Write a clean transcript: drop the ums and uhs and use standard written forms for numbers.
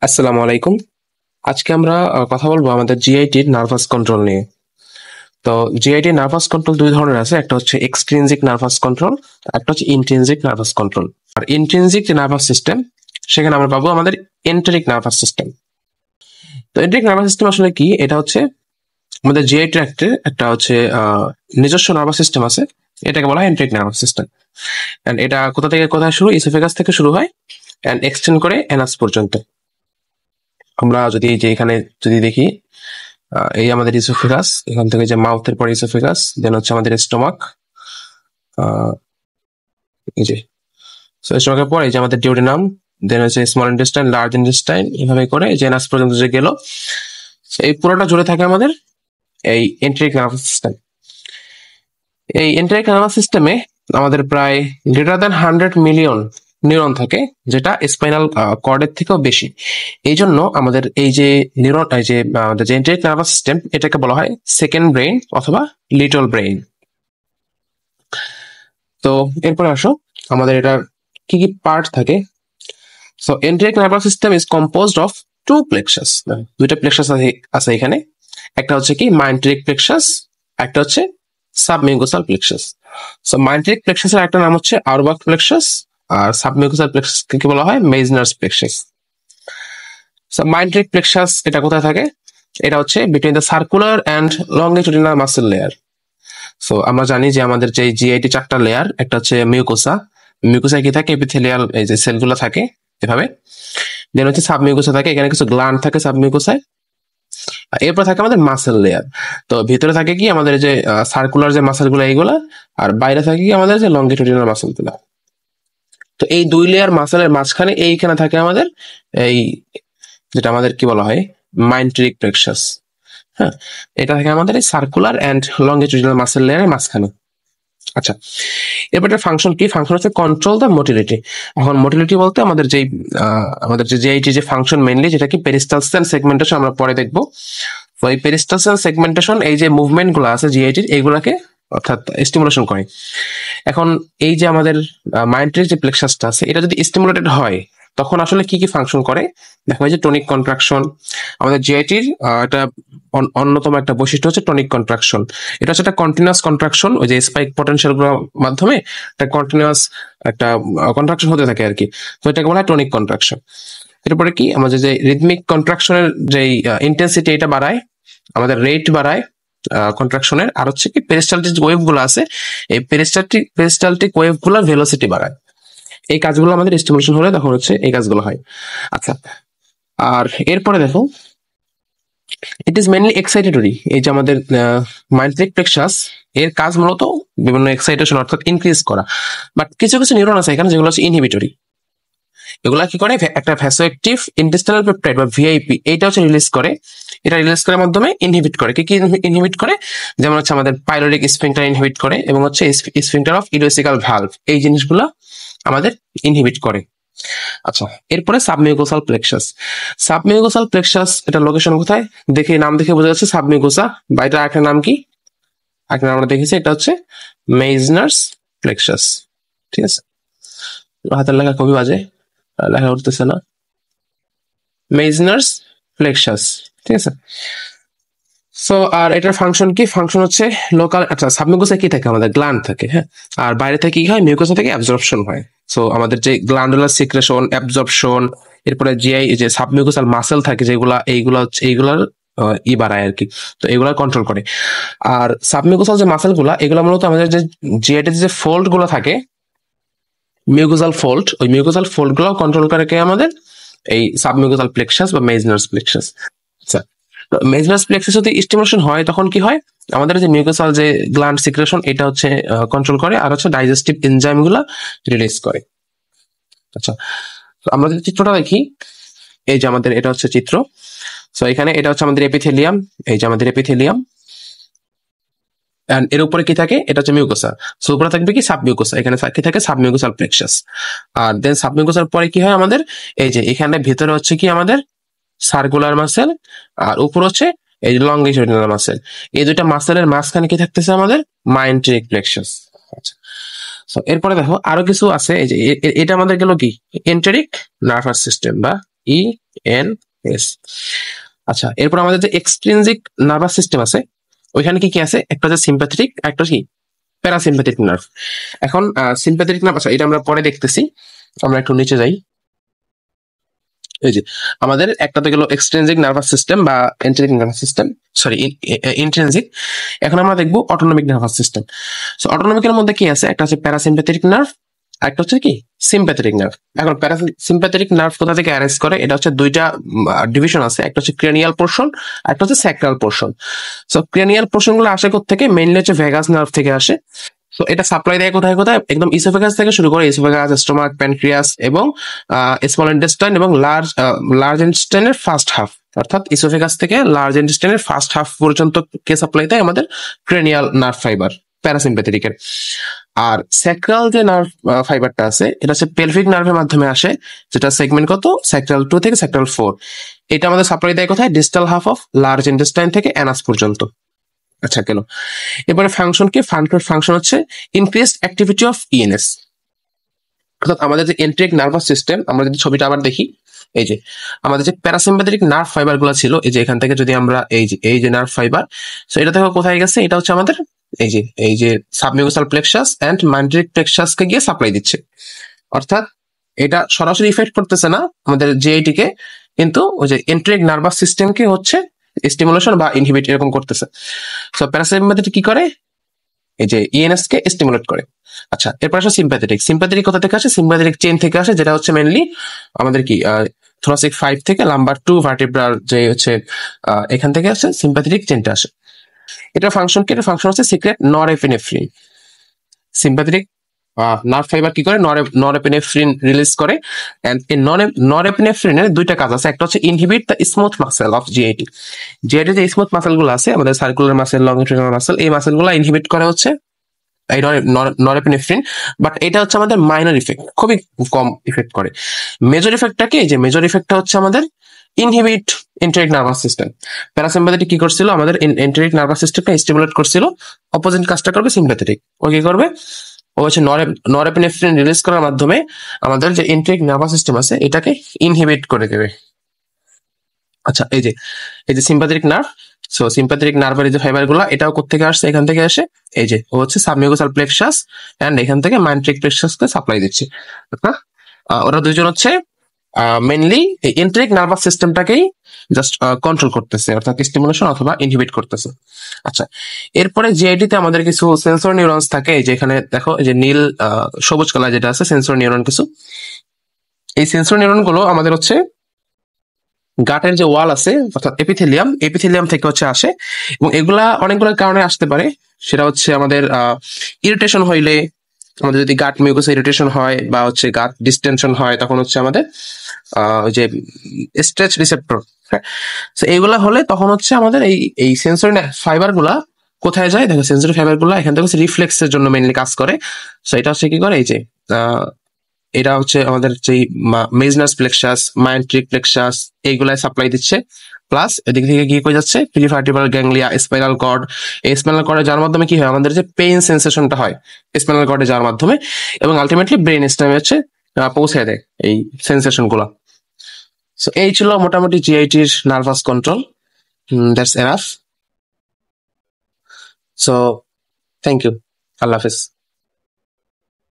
আসসালামু আলাইকুম। আজকে আমরা কথা বলবো আমাদের জিআইটির নার্ভাস কন্ট্রোল নিয়ে। তো জিআইটির নার্ভাস কন্ট্রোল দুই ধরনের আছে, একটা হচ্ছে এক্সট্রিনজিক নার্ভাস কন্ট্রোল, একটা হচ্ছে ইন্ট্রিনজিক নার্ভাস কন্ট্রোল। আর ইন্ট্রিনজিক যে নার্ভাস সিস্টেম, সেখানে আমরা পাবো আমাদের এন্টেরিক নার্ভাস সিস্টেম। তো এন্টেরিক নার্ভাস সিস্টেম আসলে কি? এটা হচ্ছে আমাদের জিআই ট্র্যাক্টের একটা হচ্ছে নিজস্ব নার্ভাস সিস্টেম আছে, এটাকে বলা হয় এন্টেরিক নার্ভাস সিস্টেম। এন্ড এটা কোথা থেকে কোথায় শুরু? ইসোফেগাস থেকে শুরু হয় এন্ড এক্সটেন্ড করে এনাস পর্যন্ত। আমরা যদি যে এখানে যদি দেখি, এই আমাদের ইসোফেগাস, এখান থেকে যে মাউথের পরে ইসোফেগাস, দেন হচ্ছে আমাদের স্টোমাক, এই যে স্টোমাকের পরে এই যে আমাদের ডিওডিনাম, দেন হচ্ছে স্মল ইন্টেস্টাইন, লার্জ ইন্টেস্টাইন, এভাবে করে যে নাস পর্যন্ত যে গেল, এই পুরোটা জুড়ে থাকে আমাদের এই এন্টেরিক নার্ভাস সিস্টেম। এই এন্টেরিক নার্ভাস সিস্টেমে আমাদের প্রায় গ্রেটার দ্যান 100 মিলিয়ন নিউরন থাকে, যেটা স্পাইনাল কর্ডের থেকেও বেশি। এই জন্য আমাদের এই যে নিউরন, এই যে আমাদের যে এন্টেরিক নার্ভাস সিস্টেম, এটাকে বলা হয় সেকেন্ড ব্রেইন অথবা লিটল ব্রেইন। তো এরপরে আসো আমাদের এটার কি কি পার্ট থাকে। So enteric nervous system is composed of two plexus. দুইটা প্লেক্সাস আছে এখানে, একটা হচ্ছে কি মাইন্টেরিক প্লেক্সাস, একটা হচ্ছে সাবমিউকোসাল প্লেক্সাস। সো মাইন্টেরিক প্লেক্সাসের একটা নাম হচ্ছে আরবাক প্লেক্সাস, আর সাবমিউকোসাল প্লেক্সাসকে কি বলা হয়? মেজনার্স প্লেক্সাস। সো মাইন্টেরিক প্লেক্সাস এটা কোথায় থাকে? এটা হচ্ছে between the circular and longitudinal muscle layer. So আমরা জানি যে আমাদের যে জিআইটি চারটা লেয়ার, একটা হচ্ছে মিউকোসা, মিউকোসায় কি থাকে? এপিথেলিয়াল এই যে সেলগুলো থাকে এভাবে। দেন হচ্ছে সাবমিউকোসা থাকে, এখানে কিছু গ্ল্যান্ড থাকে সাবমিউকোসায়। এরপর থাকে আমাদের মাসেল লেয়ার। তো ভিতরে থাকে কি আমাদের যে সার্কুলার যে মাসেল গুলো এইগুলা, আর বাইরে থাকে কি আমাদের যে লংগিটিউডিনাল মাসেল গুলা। তো এই দুই লেয়ার মাসেলের মাঝখানে এইখানে থাকে আমাদের এই যেটা আমাদের কি বলা হয়? মাইন্টেরিক প্লেক্সাস। হ্যাঁ, এটা থাকে আমাদের এই সার্কুলার অ্যান্ড লংগিটিউডিনাল মাসেল লেয়ারের মাঝখানে। আচ্ছা, এরপর একটা ফাংশন কি? ফাংশন হচ্ছে কন্ট্রোল দ্য মোটিলিটি। এখন মোটিলিটি বলতে আমাদের যেই আমাদের যে জিআইটি যে ফাংশন মেইনলি, যেটা কি পেরিস্টালসিয়ান সেগমেন্টেশন, আমরা পরে দেখবো। তো এই পেরিস্টালসিয়ান সেগমেন্টেশন, এই যে মুভমেন্ট গুলো আছে জিআইটির, এইগুলাকে অর্থাৎ স্টিমুলেশন করে। এখন এই যে আমাদের মাইন্ডের যে প্লেক্সাসটা আছে, এটা যদি স্টিমুলেটেড হয় তখন আসলে কি কি ফাংশন করে দেখো। এই যে টনিক কন্ট্রাকশন, আমাদের জিআইটির একটা অন্যতম একটা বৈশিষ্ট্য হচ্ছে টনিক কন্ট্রাকশন। এটা হচ্ছে একটা কন্টিনিউয়াস কন্ট্রাকশন, ওই যে স্পাইক পটেনশিয়াল গুলোর মাধ্যমে একটা কন্টিনিউয়াস একটা কন্ট্রাকশন হতে থাকে আর কি। তো এটাকে বলা হয় টনিক কন্ট্রাকশন। এরপরে কি আমাদের যে রিদমিক কন্ট্রাকশনের যে ইন্টেন্সিটি, এটা বাড়ায়, আমাদের রেট বাড়ায় কন্ট্রাকশনের। আর হচ্ছে কি পেরিস্টালটিক ওয়েভ গুলো আছে, এই পেরিস্টালটিক ওয়েভ গুলোর ভেলোসিটি বাড়ায়। এই কাজগুলো আমাদের স্টিমুলেশন হলে তখন হচ্ছে এই কাজগুলো হয়। আচ্ছা, আর এরপরে দেখো, ইট ইজ মেনলি এক্সাইটেটরি। এই যে আমাদের মাইন্ডেরিক প্লেক্সাস, এর কাজ মূলত বিভিন্ন এক্সাইটেশন অর্থাৎ ইনক্রিজ করা। বাট কিছু কিছু নিউরন আছে এখানে যেগুলো হচ্ছে ইনহিবিটরি। এগুলা কি করে? একটা ভ্যাসোঅ্যাক্টিভ ইন্টেস্টিনাল পেপটাইড বা ভিআইপি, এইটা হচ্ছে রিলিজ করে। এটা রিলিজ করার মাধ্যমে ইনহিবিট করে। কি কি ইনহিবিট করে? যেমন হচ্ছে আমাদের পাইলোরিক স্ফিংটার ইনহিবিট করে, এবং হচ্ছে স্ফিংটার অফ ইডিওসিকাল ভালভ, এই জিনিসগুলো আমাদের ইনহিবিট করে। আচ্ছা, এরপরে সাবমিউকোসাল প্লেক্সাস। সাবমিউকোসাল প্লেক্সাস, এটা লোকেশন কোথায়? দেখে নাম দেখে বোঝা যাচ্ছে সাবমিউকোসা। বা এটা একটা নাম কি? একটা নাম আমরা দেখেছি, এটা হচ্ছে মেজনার্স প্লেক্সাস। ঠিক আছে, হাতের লেখা খুবই বাজে, লেখা উঠতেছে না। মেজনার্স প্লেক্সাস, ঠিক আছে। সো আর এটার ফাংশন কি? ফাংশন হচ্ছে লোকাল, আচ্ছা সাবমিউকোসায় কি থাকে? আমাদের গ্ল্যান্ড থাকে, হ্যাঁ। আর বাইরে থেকে কি হয়? মিউকোসা থেকে অ্যাবজর্পশন হয়। সো আমাদের যে গ্ল্যান্ডুলার সিক্রেশন, অ্যাবজর্পশন, এরপরে জিআই যে সাবমিউকোসাল মাসেল থাকে যেগুলা, এইগুলার বাড়ায় আর কি। তো এগুলা কন্ট্রোল করে। আর সাবমিউকোসাল যে মাসেল গুলা, এগুলা মূলত আমাদের যে জিআইতে যে ফোল্ড গুলো থাকে, মিউকোসাল ফোল্ড, ওই মিউকোসাল ফোল্ড গুলো কন্ট্রোল করে কে? আমাদের এই সাবমিউকোসাল প্লেক্সাস বা মেজনার্স প্লেক্সাস। আচ্ছা, মেজনার্স প্লেক্সাস যদি স্টিমুলেশন হয় তখন কি হয়? আমাদের যে মিউকোসাল যে গ্ল্যান্ড সিক্রেশন, এটা হচ্ছে কন্ট্রোল করে, আর হচ্ছে ডাইজেস্টিভ এনজাইম গুলা রিলিজ করে। আচ্ছা, তো আমরা যদি চিত্রটা দেখি, এই যে আমাদের এটা হচ্ছে চিত্র। সো এখানে এটা হচ্ছে আমাদের এপিথেলিয়াম, এই যে আমাদের এপিথেলিয়াম, এর উপরে কি থাকে? এটা হচ্ছে মিউকোসা। সো উপরে থাকবে কি? সাবমিউকোসা। এখানে কি থাকে? Submucosal plexus. আর দেন সাবমিউকোসার পরে কি হয় আমাদের? এই যে এখানে ভিতরে হচ্ছে কি আমাদের সার্কুলার মাসেল, আর উপর হচ্ছে এই যে লংগিটিউডিনাল মাসেল। এই দুইটা মাসেলের মাঝখানে কি থাকতেছে? আমাদের মাইন্টেরিক প্লেক্সাস। আচ্ছা, সো এরপরে দেখো আরো কিছু আছে। এই যে এটা আমাদের গেল কি? এন্টেরিক নার্ভাস সিস্টেম বা ই এন এস। আচ্ছা, এরপর আমাদের যে এক্সট্রিনজিক নার্ভাস সিস্টেম আছে, ওইখানে কি কি আছে? একটা হচ্ছে সিম্প্যাথেটিক, একটা কি প্যারাসিম্প্যাথিক নার্ভ। এখন সিম্প্যাথেটিক নার্ভ, আচ্ছা এটা আমরা পরে দেখতেছি, আমরা একটু নিচে যাই। এই যে আমাদের একটা তো গেল এক্সট্রিনজিক নার্ভাস সিস্টেম বা enteric nervous system, sorry intrinsic. এখন আমরা দেখবো অটোনমিক নার্ভাস সিস্টেম। সো অটোনমিকের মধ্যে কি আছে? একটা হচ্ছে প্যারাসিম্প্যাথেটিক নার্ভ, একটা হচ্ছে কি সিম্প্যাথেটিক নার্ভ। এখন প্যারাসিম্প্যাথেটিক নার্ভ কোথা থেকে অ্যারেঞ্জ করে? এটা হচ্ছে দুইটা ডিভিশন আছে, একটা হচ্ছে ক্রেনিয়াল পোর্শন, একটা হচ্ছে sacral portion. So cranial portion গুলো আসে থেকে মেইনলি হচ্ছে ভেগাস নার্ভ থেকে আসে। তো এটা সাপ্লাই দেয় কোথায় কোথায়? একদম ইসোফেগাস থেকে শুরু করে ইসোফেগাস, স্টোমাক, প্যানক্রিয়াস এবং স্মল ইন্টেস্টাইন এবং লার্জ ইন্টেস্টাইনের ফার্স্ট হাফ, অর্থাৎ ইসোফেগাস থেকে লার্জ ইন্টেস্টাইনের ফার্স্ট হাফ পর্যন্ত কে সাপ্লাই দেয়? আমাদের ক্রেনিয়াল নার্ভ ফাইবার, প্যারাসিম্প্যাথেটিকের। আর স্যাক্রাল যে নার্ভ ফাইবারটা আছে, এটা হচ্ছে পেলভিক নার্ভের মাধ্যমে আসে, যেটা সেগমেন্ট কত? স্যাক্রাল 2 থেকে স্যাক্রাল 4। এটা আমাদের সাপ্লাই দেয় কোথায়? Distal half of large intestine থেকে অ্যানাস পর্যন্ত। আচ্ছা গেল। এবারে ফাংশন কি? ফাংশন হচ্ছে ইনক্রিজড অ্যাক্টিভিটি অফ ইএনএস। অর্থাৎ আমাদের যে এন্ট্রিক নার্ভাস সিস্টেম, আমরা যদি ছবিটা আবার দেখি, এই যে আমাদের যে প্যারাসিম্প্যাথেটিক নার্ভ ফাইবার গুলো ছিল, এই যে এখান থেকে যদি আমরা এই যে নার্ভ ফাইবার, সো এটা থেকে কোথায় গেছে? এটা হচ্ছে আমাদের এই যে সাবমিউকোসাল প্লেক্সাস এন্ড মাইন্ট্রিক প্লেক্সাস কে গিয়ে সাপ্লাই দিচ্ছে। অর্থাৎ এটা সরাসরি ইফেক্ট করতেছে না আমাদের জিআইটি কে, কিন্তু ওই যে এন্ট্রিক নার্ভাস সিস্টেমকে হচ্ছে স্টিমুলেশন বা ইনহিবিট এরকম করতেছে। সো প্যারাসিম্প্যাথেটিক কি করে? এই যে ইএনএস কে স্টিমুলেট করে। আচ্ছা, এরপর আসে সিম্প্যাথেটিক। সিম্প্যাথেটিক কোথা থেকে আসে? সিম্প্যাথেটিক চেইন থেকে আসে, যেটা হচ্ছে মেইনলি আমাদের কি থোরাসিক 5 থেকে লাম্বার 2 ভার্টিব্রাল যে হচ্ছে এখান থেকে আসে সিম্প্যাথেটিক চেইনটা আসে। এটা ফাংশন কি? এটা ফাংশন হচ্ছে secret norepinephrine. Sympathetic nerve fibre কি করে? নরএপিনেফ্রিন রিলিজ করে। এন্ড এই নরএপিনেফ্রিনের দুইটা কাজ আছে, একটা হচ্ছে inhibit the smooth muscle of GIT. GIT যে স্মুথ মাসেল গুলো আছে, আমাদের সার্কুলার মাসেল, লংজিটিউডিনাল মাসেল, এই মাসেল গুলো ইনহিবিট করে হচ্ছে এই নরএপিনেফ্রিন। বাট এটা হচ্ছে আমাদের মাইনর ইফেক্ট, খুবই কম ইফেক্ট করে। মেজর ইফেক্টটা কি? যে মেজর ইফেক্টটা হচ্ছে আমাদের inhibit enteric nervous system. Parasympathetic কি করছিল? আমাদের এন্টেরিক নার্ভাস সিস্টেমটা স্টিমুলেট করছিল। অপোজিট কাজটা করবে সিম্প্যাথেটিক। ও কি করবে? ও হচ্ছে নরএপিনেফ্রিন রিলিজ করার মাধ্যমে আমাদের যে এন্টেরিক নার্ভাস সিস্টেম আছে এটাকে ইনহিবিট করে দেবে। আচ্ছা, এই যে সিম্প্যাথেটিক নার্ভ, সো সিম্প্যাথেটিক নার্ভের যে ফাইবার গুলা, এটাও কোথেকে আসছে? এখান থেকে আসে। এই যে ও হচ্ছে সাবমিউকোসাল প্লেক্সাস এন্ড এখান থেকে মাইন্ট্রিক প্লেক্সাসকে সাপ্লাই দিচ্ছে। ওরা দুইজন হচ্ছে মেইনলি এই এন্ট্রিক নার্ভাস সিস্টেমটাকেই জাস্ট কন্ট্রোল করতেছে, অর্থাৎ স্টিমুলেশন অথবা ইনহিবিট করতেছে। আচ্ছা, এরপরে জিআইটি তে আমাদের কিছু সেন্সর নিউরনস থাকে, এই যে এখানে দেখো, এই যে নীল সবুজ কালার যেটা আছে, সেন্সর নিউরন কিছু। এই সেন্সর নিউরন গুলো আমাদের হচ্ছে গাটের যে ওয়াল আছে, অর্থাৎ এপিথেলিয়াম থেকে হচ্ছে আসে, এবং এগুলা অনেকগুলো কারণে আসতে পারে। সেটা হচ্ছে আমাদের ইরিটেশন হইলে, আমাদের যদি গাট মিউকাস ইরিটেশন হয় বা হচ্ছে গাট ডিস্টেনশন হয়, তখন হচ্ছে আমাদের ওই যে স্ট্রেচ রিসেপ্টর, তো এইগুলা হলে তখন হচ্ছে আমাদের এই সেন্সরি ফাইবার গুলা কোথায় যায়? দেখো, সেন্সরি ফাইবার গুলা এখান থেকে হচ্ছে রিফ্লেক্সের জন্য মেইনলি কাজ করে। সো এটা হচ্ছে কি করে? এই যে এটা হচ্ছে আমাদের যে মেজনাস প্লেক্সাস, মাইন্ট্রিক প্লেক্সাস, এইগুলাই সাপ্লাই দিচ্ছে। প্লাস এদিক থেকে কি হয়ে যাচ্ছে? প্রিভার্টিব্রাল গ্যাংলিয়া, স্পাইনাল কর্ড। এই স্পাইনাল কর্ডে যাওয়ার মাধ্যমে কি হয়? আমাদের যে পেইন সেন্সেশনটা হয় স্পাইনাল কর্ডে যাওয়ার মাধ্যমে, এবং আলটিমেটলি ব্রেন স্টেমে হচ্ছে পৌঁছে দেয় এই সেন্সেশন গুলা। সো এই ছিল মোটামুটি জিআইটির nervous control. That's enough. So thank you. আল্লাহ হাফিজ।